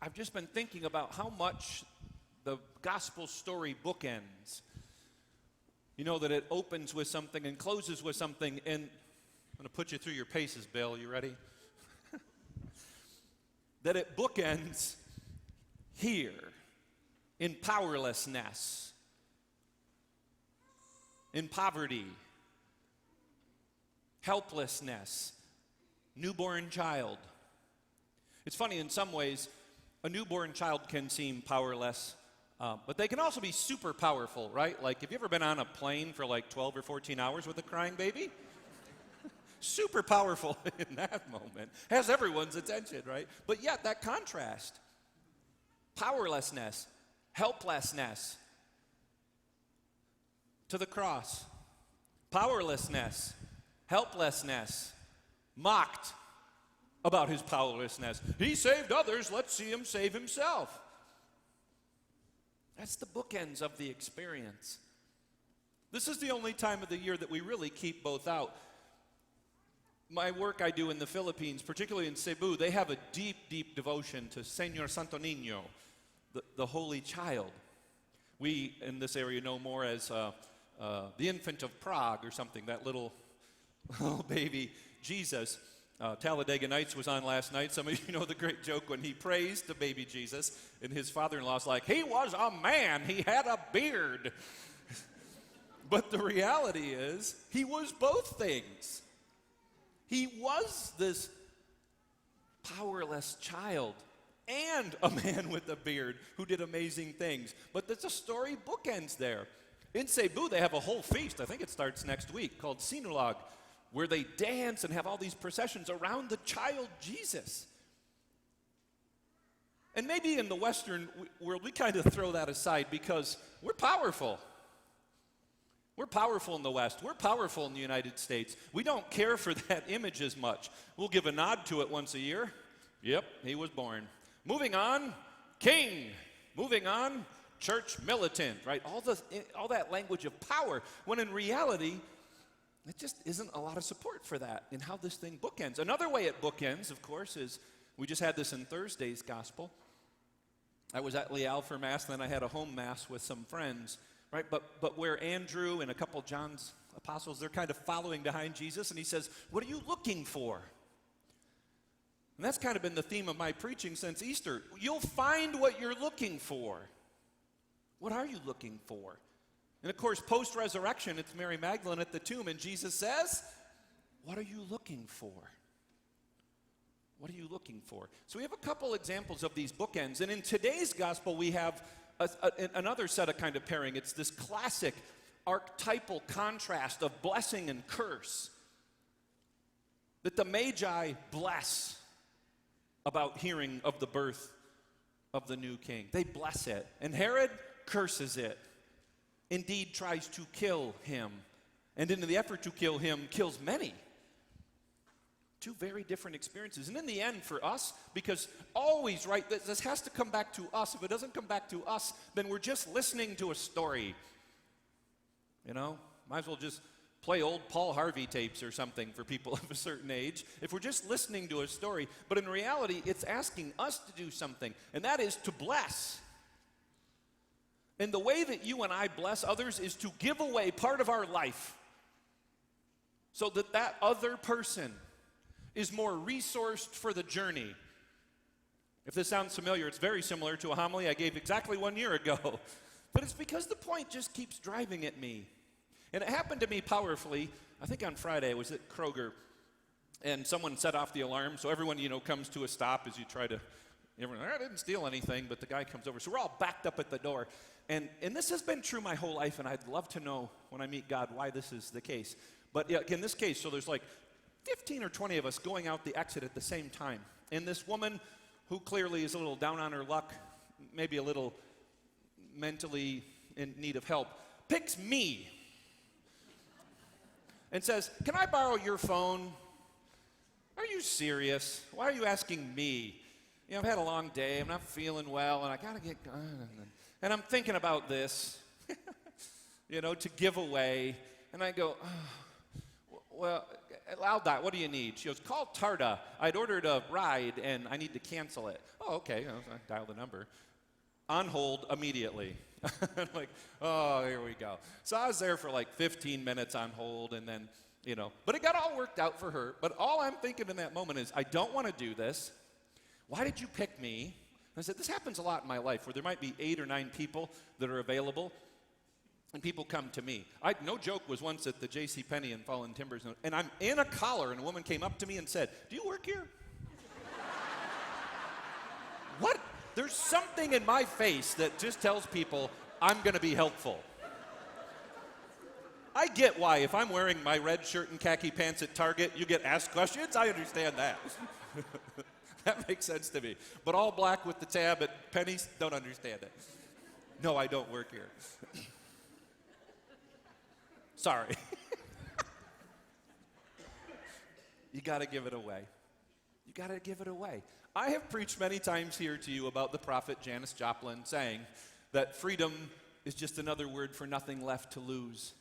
I've just been thinking about how much the gospel story bookends. You know that it opens with something and closes with something, and I'm going to put you through your paces, Bill. You ready? That it bookends here in powerlessness, in poverty, helplessness, newborn child. It's funny, in some ways, a newborn child can seem powerless, but they can also be super powerful, right? Like, have you ever been on a plane for like 12 or 14 hours with a crying baby? Super powerful in that moment. Has everyone's attention, right? But yet, that contrast, powerlessness, helplessness, to the cross, powerlessness, helplessness, mocked about his powerlessness. He saved others, let's see him save himself. That's the bookends of the experience. This is the only time of the year that we really keep both out. My work I do in the Philippines, particularly in Cebu, they have a deep, deep devotion to Señor Santo Niño, the Holy Child. We, in this area, know more as the Infant of Prague or something, that little baby Jesus. Talladega Nights was on last night. Some of you know the great joke when he praised the baby Jesus, and his father-in-law's like, he was a man, he had a beard. But the reality is, he was both things. He was this powerless child and a man with a beard who did amazing things. But there's a story bookends there. In Cebu, they have a whole feast, I think it starts next week, called Sinulog, where they dance and have all these processions around the child Jesus. And maybe in the Western world, we kind of throw that aside because we're powerful. We're powerful in the West. We're powerful in the United States. We don't care for that image as much. We'll give a nod to it once a year. Yep, he was born. Moving on, king. Moving on, church militant, right? All that language of power, when in reality, it just isn't a lot of support for that in how this thing bookends. Another way it bookends, of course, is we just had this in Thursday's gospel. I was at Leal for Mass, and then I had a home Mass with some friends. Right, but where Andrew and a couple of John's apostles, they're kind of following behind Jesus, and he says, what are you looking for? And that's kind of been the theme of my preaching since Easter. You'll find what you're looking for. What are you looking for? And of course, post-resurrection, it's Mary Magdalene at the tomb, and Jesus says, what are you looking for? What are you looking for? So we have a couple examples of these bookends, and in today's gospel, we have another set of kind of pairing. It's this classic archetypal contrast of blessing and curse that the Magi bless about hearing of the birth of the new king. They bless it. And Herod curses it. Indeed tries to kill him. And in the effort to kill him, kills many. Two very different experiences. And in the end, for us, because always, right, this has to come back to us. If it doesn't come back to us, then we're just listening to a story. You know, might as well just play old Paul Harvey tapes or something for people of a certain age. If we're just listening to a story, but in reality, it's asking us to do something, and that is to bless. And the way that you and I bless others is to give away part of our life so that that other person is more resourced for the journey. If this sounds familiar, it's very similar to a homily I gave exactly 1 year ago. But it's because the point just keeps driving at me. And it happened to me powerfully, I think on Friday, I was at Kroger, and someone set off the alarm, so everyone, comes to a stop as you try to, I didn't steal anything, but the guy comes over. So we're all backed up at the door. And this has been true my whole life, and I'd love to know when I meet God why this is the case. But in this case, so there's like 15 or 20 of us going out the exit at the same time. And this woman, who clearly is a little down on her luck, maybe a little mentally in need of help, picks me and says, "Can I borrow your phone?" Are you serious? Why are you asking me? I've had a long day, I'm not feeling well, and I gotta get going. And I'm thinking about this, to give away. And I go, well, loud dot, what do you need? She goes, call Tarda. I'd ordered a ride, and I need to cancel it. Oh, okay. I dial the number. On hold immediately. I'm like, oh, here we go. So I was there for like 15 minutes on hold, and then, but it got all worked out for her. But all I'm thinking in that moment is, I don't want to do this. Why did you pick me? And I said, this happens a lot in my life where there might be 8 or 9 people that are available, and people come to me. No joke, was once at the JCPenney in Fallen Timbers, and I'm in a collar, and a woman came up to me and said, do you work here? What? There's something in my face that just tells people I'm going to be helpful. I get why. If I'm wearing my red shirt and khaki pants at Target, you get asked questions. I understand that. That makes sense to me. But all black with the tab at Penny's, don't understand it. No, I don't work here. Sorry. You got to give it away. You got to give it away. I have preached many times here to you about the prophet Janis Joplin saying that freedom is just another word for nothing left to lose.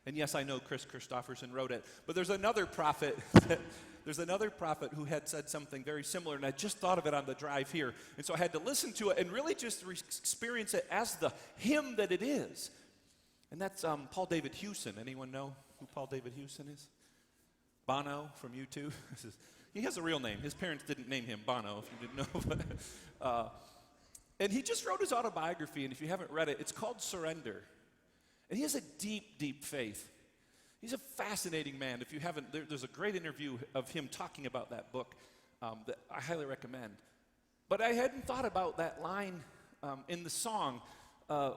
And yes, I know Chris Christopherson wrote it, but there's another prophet who had said something very similar, and I just thought of it on the drive here. And so I had to listen to it and really just experience it as the hymn that it is. And that's Paul David Hewson. Anyone know who Paul David Hewson is? Bono from U2. He has a real name. His parents didn't name him Bono, if you didn't know. And he just wrote his autobiography, and if you haven't read it, it's called Surrender. And he has a deep, deep faith. He's a fascinating man. If you haven't, there's a great interview of him talking about that book that I highly recommend. But I hadn't thought about that line in the song,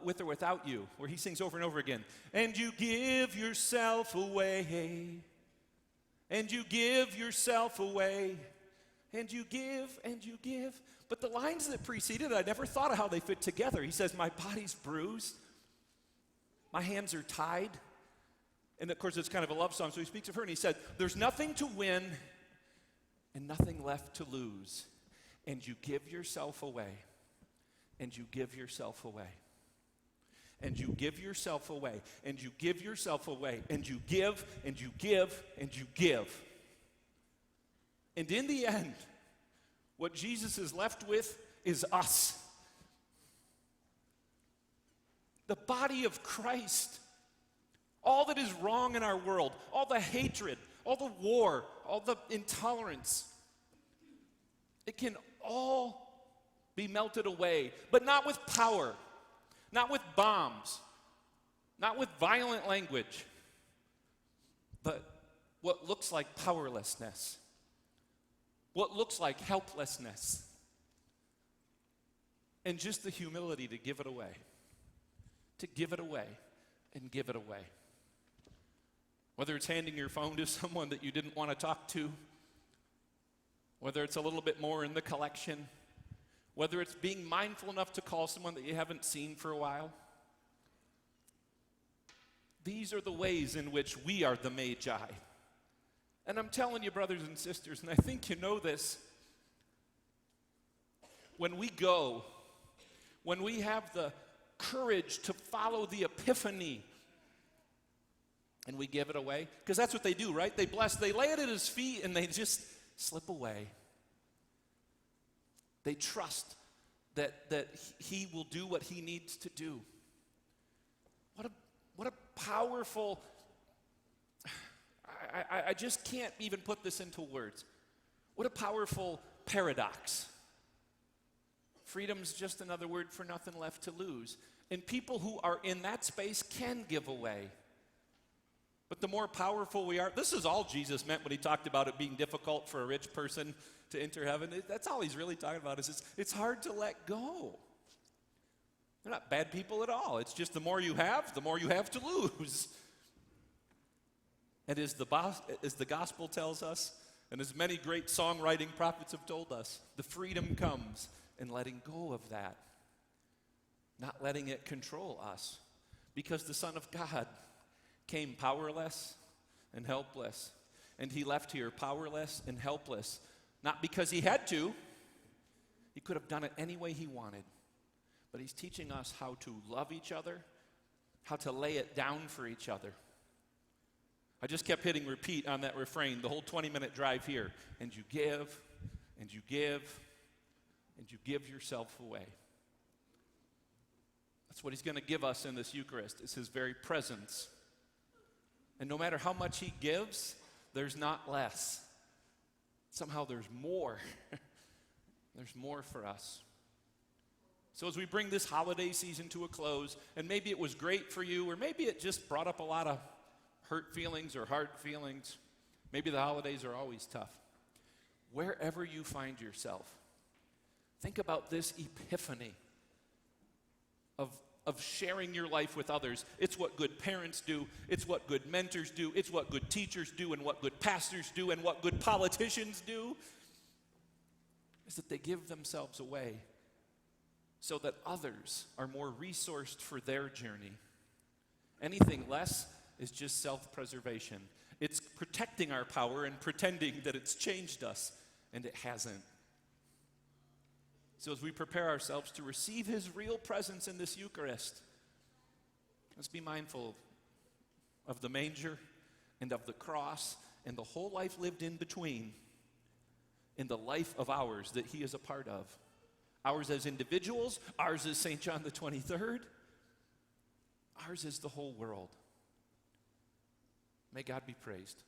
With or Without You, where he sings over and over again, and you give yourself away. And you give yourself away, and you give, and you give. But the lines that preceded it, I never thought of how they fit together. He says, my body's bruised, my hands are tied. And of course, it's kind of a love song, so he speaks of her, and he said, there's nothing to win and nothing left to lose. And you give yourself away, and you give yourself away. And you give yourself away, and you give yourself away, and you give, and you give, and you give. And in the end, what Jesus is left with is us. The body of Christ. All that is wrong in our world, all the hatred, all the war, all the intolerance, it can all be melted away, but not with power. Not with bombs, not with violent language, but what looks like powerlessness, what looks like helplessness, and just the humility to give it away, and give it away. Whether it's handing your phone to someone that you didn't want to talk to, whether it's a little bit more in the collection, whether it's being mindful enough to call someone that you haven't seen for a while. These are the ways in which we are the magi. And I'm telling you, brothers and sisters, and I think you know this, when we go, when we have the courage to follow the Epiphany, and we give it away, because that's what they do, right? They lay it at his feet, and they just slip away. They trust that he will do what he needs to do. What a powerful, I just can't even put this into words. What a powerful paradox. Freedom's just another word for nothing left to lose. And people who are in that space can give away. But the more powerful we are, this is all Jesus meant when he talked about it being difficult for a rich person to enter heaven. That's all he's really talking about, is it's hard to let go. They're not bad people at all. It's just the more you have to lose. And as the gospel tells us, and as many great songwriting prophets have told us, the freedom comes in letting go of that, not letting it control us. Because the Son of God came powerless and helpless, and he left here powerless and helpless. Not because he had to. He could have done it any way he wanted. But he's teaching us how to love each other, how to lay it down for each other. I just kept hitting repeat on that refrain the whole 20-minute drive here. And you give, and you give, and you give yourself away. That's what he's going to give us in this Eucharist. It's his very presence. And no matter how much he gives, there's not less. Somehow there's more. There's more for us. So as we bring this holiday season to a close, and maybe it was great for you, or maybe it just brought up a lot of hurt feelings or hard feelings. Maybe the holidays are always tough. Wherever you find yourself, think about this epiphany of sharing your life with others. It's what good parents do. It's what good mentors do. It's what good teachers do, and what good pastors do, and what good politicians do, is that they give themselves away so that others are more resourced for their journey. Anything less is just self-preservation. It's protecting our power and pretending that it's changed us, and it hasn't. So as we prepare ourselves to receive his real presence in this Eucharist, let's be mindful of the manger and of the cross and the whole life lived in between, in the life of ours that he is a part of. Ours as individuals, ours as St. John the 23rd, ours is the whole world. May God be praised.